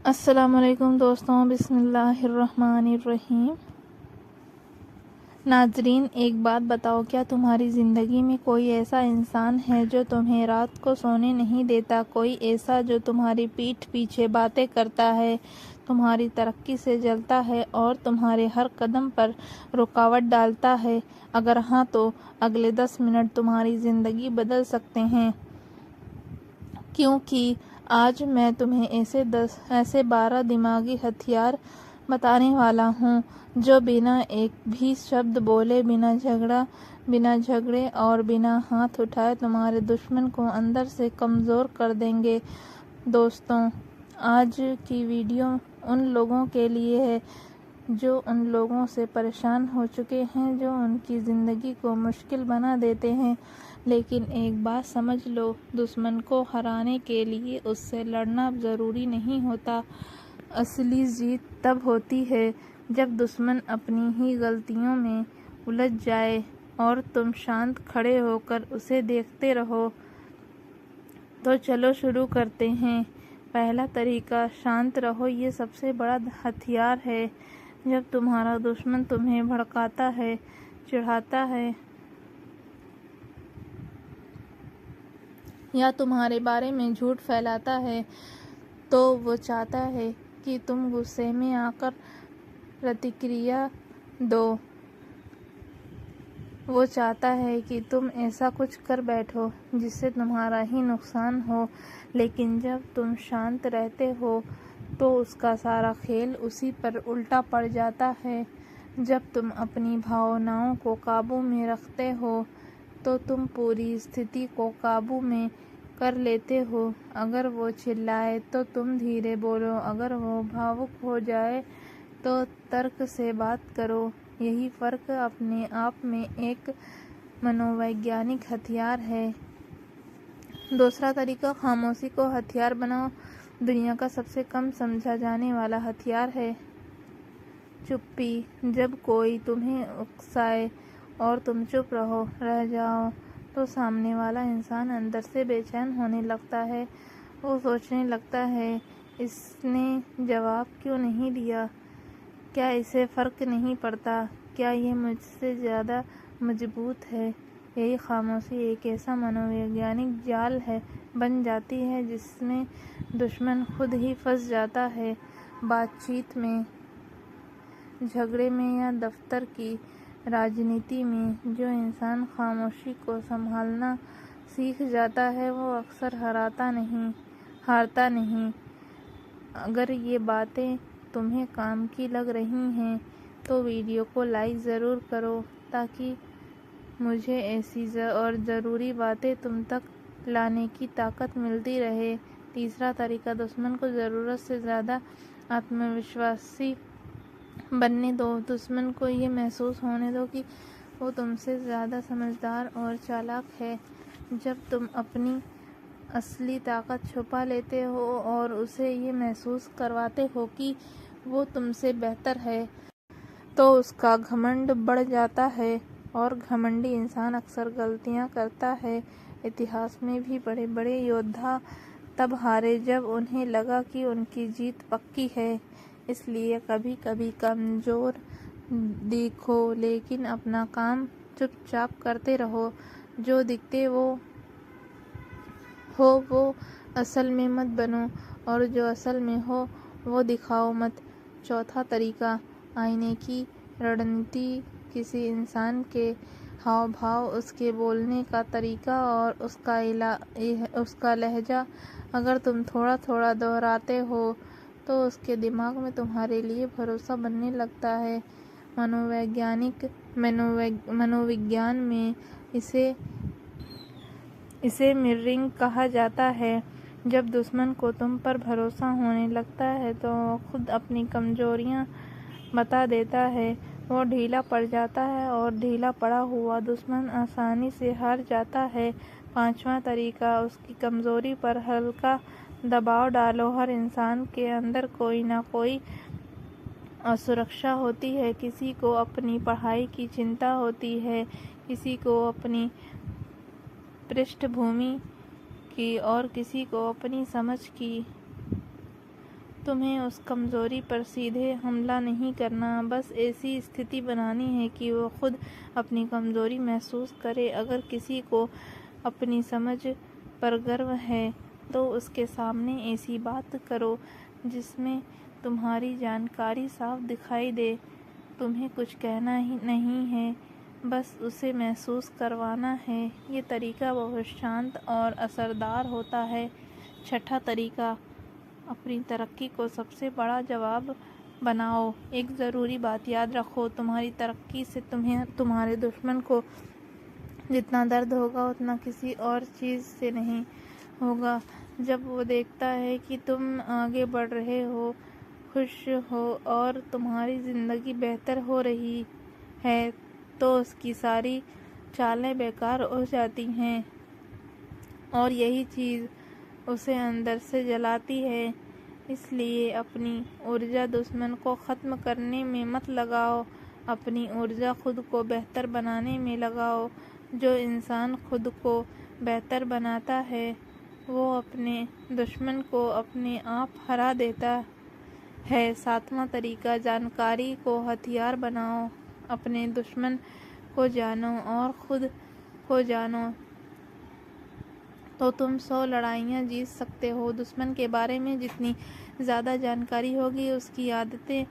السلام علیکم دوستوں، بسم اللہ الرحمن الرحیم۔ ناظرین، ایک بات بتاؤ، کیا تمہاری زندگی میں کوئی ایسا انسان ہے جو تمہیں رات کو سونے نہیں دیتا؟ کوئی ایسا جو تمہاری پیٹھ پیچھے باتیں کرتا ہے، تمہاری ترقی سے جلتا ہے اور تمہارے ہر قدم پر رکاوٹ ڈالتا ہے؟ اگر ہاں تو اگلے 10 منٹ تمہاری زندگی بدل سکتے ہیں، کیونکہ آج میں تمہیں ایسے 12 دماغی ہتھیار بتانے والا ہوں جو بنا ایک بھی شبد بولے، بنا جھگڑے اور بنا ہاتھ اٹھائے تمہارے دشمن کو اندر سے کمزور کر دیں گے۔ دوستوں، آج کی ویڈیو ان لوگوں کے لیے ہے جو ان لوگوں سے پریشان ہو چکے ہیں جو ان کی زندگی کو مشکل بنا دیتے ہیں۔ لیکن ایک بات سمجھ لو، دشمن کو ہرانے کے لیے اس سے لڑنا ضروری نہیں ہوتا۔ اصلی جیت تب ہوتی ہے جب دشمن اپنی ہی غلطیوں میں الجھ جائے اور تم شانت کھڑے ہو کر اسے دیکھتے رہو۔ تو چلو شروع کرتے ہیں۔ پہلا طریقہ، شانت رہو۔ یہ سب سے بڑا ہتھیار ہے۔ جب تمہارا دشمن تمہیں بھڑکاتا ہے، چڑھاتا ہے یا تمہارے بارے میں جھوٹ پھیلاتا ہے تو وہ چاہتا ہے کہ تم غصے میں آ کر پرتکریا دو۔ وہ چاہتا ہے کہ تم ایسا کچھ کر بیٹھو جس سے تمہارا ہی نقصان ہو۔ لیکن جب تم شانت رہتے ہو تو اس کا سارا کھیل اسی پر الٹا پڑ جاتا ہے۔ جب تم اپنی بھاوناؤں کو قابو میں رکھتے ہو تو تم پوری استھتی کو قابو میں کر لیتے ہو۔ اگر وہ چلائے تو تم دھیرے بولو، اگر وہ بھاوک ہو جائے تو ترک سے بات کرو۔ یہی فرق اپنے آپ میں ایک منوویگیانک ہتھیار ہے۔ دوسرا طریقہ، خاموشی کو ہتھیار بناؤ۔ دنیا کا سب سے کم سمجھا جانے والا ہتھیار ہے چپی۔ جب کوئی تمہیں اکسائے اور تم چپ رہ جاؤ تو سامنے والا انسان اندر سے بے چین ہونے لگتا ہے۔ وہ سوچنے لگتا ہے، اس نے جواب کیوں نہیں دیا؟ کیا اسے فرق نہیں پڑتا؟ کیا یہ مجھ سے زیادہ مضبوط ہے؟ یہی خاموشی ایک ایسا منوویگیانک جال بن جاتی ہے جس میں دشمن خود ہی پھنس جاتا ہے۔ بات چیت میں، جھگڑے میں یا دفتر کی راجنیتی میں جو انسان خاموشی کو سنبھالنا سیکھ جاتا ہے وہ اکثر ہارتا نہیں۔ اگر یہ باتیں تمہیں کام کی لگ رہی ہیں تو ویڈیو کو لائک ضرور کرو تاکہ مجھے ایسی اور ضروری باتیں تم تک لانے کی طاقت ملتی رہے۔ تیسرا طریقہ، دشمن کو ضرورت سے زیادہ آتم وشواسی بننے دو۔ دشمن کو یہ محسوس ہونے دو کہ وہ تم سے زیادہ سمجھدار اور چالاک ہے۔ جب تم اپنی اصلی طاقت چھپا لیتے ہو اور اسے یہ محسوس کرواتے ہو کہ وہ تم سے بہتر ہے تو اس کا گھمنڈ بڑھ جاتا ہے، اور گھمنڈی انسان اکثر غلطیاں کرتا ہے۔ اتہاس میں بھی بڑے بڑے یودھا تب ہارے جب انہیں لگا کہ ان کی جیت پکی ہے۔ اس لیے کبھی کبھی کمزور دکھو لیکن اپنا کام چپ چاپ کرتے رہو۔ جو دکھتے ہو وہ اصل میں مت بنو، اور جو اصل میں ہو وہ دکھاؤ مت۔ چوتھا طریقہ، آئینے کی رڑنیتی۔ کسی انسان کے ہاؤ بھاؤ، اس کے بولنے کا طریقہ اور اس کا لہجہ اگر تم تھوڑا تھوڑا دہراتے ہو تو اس کے دماغ میں تمہارے لیے بھروسہ بننے لگتا ہے۔ منووگیان میں اسے مررنگ کہا جاتا ہے۔ جب دشمن کو تم پر بھروسہ ہونے لگتا ہے تو وہ خود اپنی کمزوریاں بتا دیتا ہے۔ وہ ڈھیلا پڑ جاتا ہے اور ڈھیلا پڑا ہوا دشمن آسانی سے ہار جاتا ہے۔ پانچواں طریقہ، اس کی کمزوری پر ہلکا دباؤ ڈالو۔ ہر انسان کے اندر کوئی نہ کوئی اسرکشا ہوتی ہے۔ کسی کو اپنی پڑھائی کی چنتا ہوتی ہے، کسی کو اپنی پرشٹھ بھومی کی اور کسی کو اپنی سمجھ کی۔ تمہیں اس کمزوری پر سیدھے حملہ نہیں کرنا، بس ایسی استھتی بنانی ہے کہ وہ خود اپنی کمزوری محسوس کرے۔ اگر کسی کو اپنی سمجھ پر گرو ہے تو اس کے سامنے ایسی بات کرو جس میں تمہاری جانکاری صاف دکھائی دے۔ تمہیں کچھ کہنا ہی نہیں ہے، بس اسے محسوس کروانا ہے۔ یہ طریقہ بہت شانت اور اثردار ہوتا ہے۔ چھٹا طریقہ، اپنی ترقی کو سب سے بڑا جواب بناؤ۔ ایک ضروری بات یاد رکھو، تمہاری ترقی سے تمہارے دشمن کو جتنا درد ہوگا اتنا کسی اور چیز سے نہیں ہوگا۔ جب وہ دیکھتا ہے کہ تم آگے بڑھ رہے ہو، خوش ہو اور تمہاری زندگی بہتر ہو رہی ہے تو اس کی ساری چالیں بیکار ہو جاتی ہیں، اور یہی چیز اسے اندر سے جلاتی ہے۔ اس لیے اپنی ارجا دشمن کو ختم کرنے میں مت لگاؤ، اپنی ارجا خود کو بہتر بنانے میں لگاؤ۔ جو انسان خود کو بہتر بناتا ہے وہ اپنے دشمن کو اپنے آپ ہرا دیتا ہے۔ ساتواں طریقہ، جانکاری کو ہتھیار بناؤ۔ اپنے دشمن کو جانو اور خود کو جانو تو تم 100 لڑائیاں جیت سکتے ہو۔ دشمن کے بارے میں جتنی زیادہ جانکاری ہوگی، اس کی عادتیں،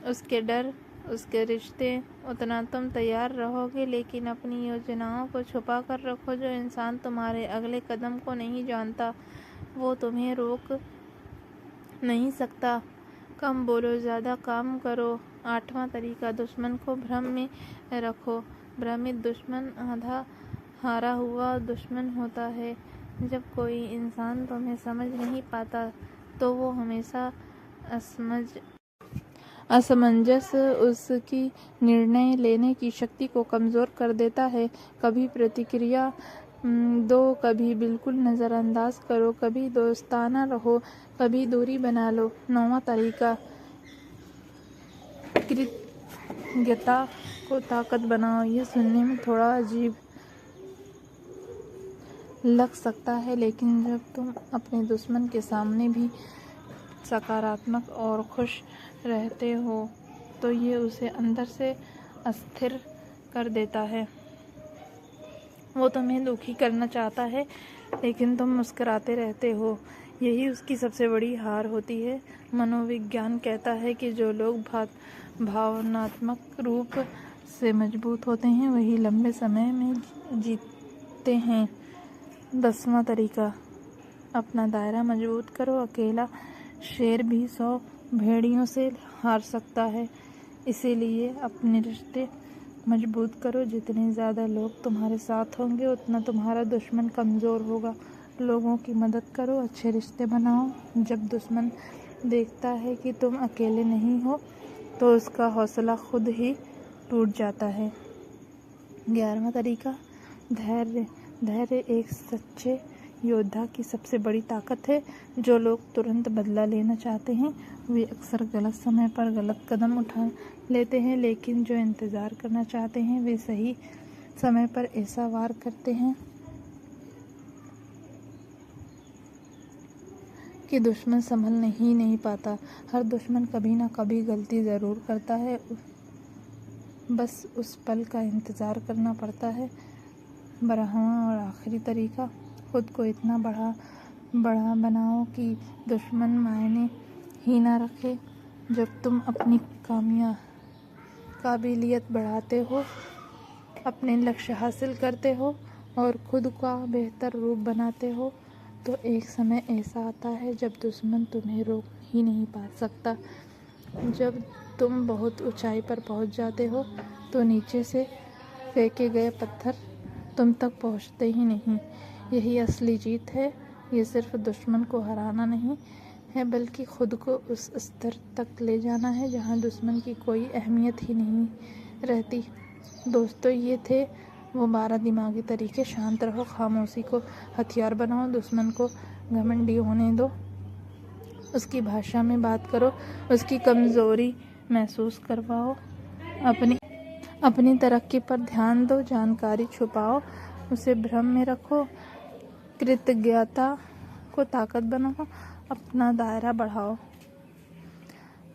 اس کے ڈر، اس کے رشتے، اتنا تم تیار رہو گے۔ لیکن اپنی یوجناؤں کو چھپا کر رکھو۔ جو انسان تمہارے اگلے قدم کو نہیں جانتا وہ تمہیں روک نہیں سکتا۔ کم بولو، زیادہ کام کرو۔ آٹھواں طریقہ، دشمن کو بھرم میں رکھو۔ بھرمت دشمن آدھا ہارا ہوا دشمن ہوتا ہے۔ جب کوئی انسان تمہیں سمجھ نہیں پاتا تو وہ ہمیشہ اسمنجس اس کی نرنے لینے کی شکتی کو کمزور کر دیتا ہے۔ کبھی پرتکریا دو، کبھی بالکل نظر انداز کرو، کبھی دوستانہ رہو، کبھی دوری بنا لو۔ نواں طریقہ، کرتجنتا کو طاقت بناؤ۔ یہ سننے میں تھوڑا عجیب لگ سکتا ہے، لیکن جب تم اپنے دشمن کے سامنے بھی سکاراتمک اور خوش رہتے ہو تو یہ اسے اندر سے استھر کر دیتا ہے۔ وہ تمہیں دکھی کرنا چاہتا ہے لیکن تم مسکراتے رہتے ہو، یہی اس کی سب سے بڑی ہار ہوتی ہے۔ منووگیان کہتا ہے کہ جو لوگ بھاوناتمک روپ سے مضبوط ہوتے ہیں وہی لمبے سمے میں جیتتے ہیں۔ 10واں طریقہ، اپنا دائرہ مضبوط کرو۔ اکیلا شیر بھی 100 بھیڑیوں سے ہار سکتا ہے، اسی لیے اپنے رشتے مضبوط کرو۔ جتنے زیادہ لوگ تمہارے ساتھ ہوں گے اتنا تمہارا دشمن کمزور ہوگا۔ لوگوں کی مدد کرو، اچھے رشتے بناؤ۔ جب دشمن دیکھتا ہے کہ تم اکیلے نہیں ہو تو اس کا حوصلہ خود ہی ٹوٹ جاتا ہے۔ 11واں طریقہ، دھیریہ۔ دھیریہ ایک سچے یودھا کی سب سے بڑی طاقت ہے۔ جو لوگ ترنت بدلہ لینا چاہتے ہیں وہ اکثر غلط سمے پر غلط قدم اٹھا لیتے ہیں، لیکن جو انتظار کرنا چاہتے ہیں وہ صحیح سمے پر ایسا وار کرتے ہیں کہ دشمن سنبھل ہی نہیں پاتا۔ ہر دشمن کبھی نہ کبھی غلطی ضرور کرتا ہے، بس اس پل کا انتظار کرنا پڑتا ہے۔ 12واں اور آخری طریقہ، خود کو اتنا بڑا بناؤ کہ دشمن معنی ہی نہ رکھے۔ جب تم اپنی قابلیت بڑھاتے ہو، اپنے لکشیہ حاصل کرتے ہو اور خود کا بہتر روپ بناتے ہو تو ایک سمے ایسا آتا ہے جب دشمن تمہیں روک ہی نہیں پا سکتا۔ جب تم بہت اونچائی پر پہنچ جاتے ہو تو نیچے سے پھینکے گئے پتھر تم تک پہنچتے ہی نہیں۔ یہی اصلی جیت ہے۔ یہ صرف دشمن کو ہرانا نہیں ہے بلکہ خود کو اس استر تک لے جانا ہے جہاں دشمن کی کوئی اہمیت ہی نہیں رہتی۔ دوستو، یہ تھے وہ 12 دماغی طریقے۔ شانت رہو، خاموشی کو ہتھیار بناؤ، دشمن کو گھمنڈی ہونے دو، اس کی بھاشا میں بات کرو، اس کی کمزوری محسوس کرواؤ، اپنی ترقی پر دھیان دو، جانکاری چھپاؤ، اسے بھرم میں رکھو، کرتجنتا کو طاقت بناؤ، اپنا دائرہ بڑھاؤ۔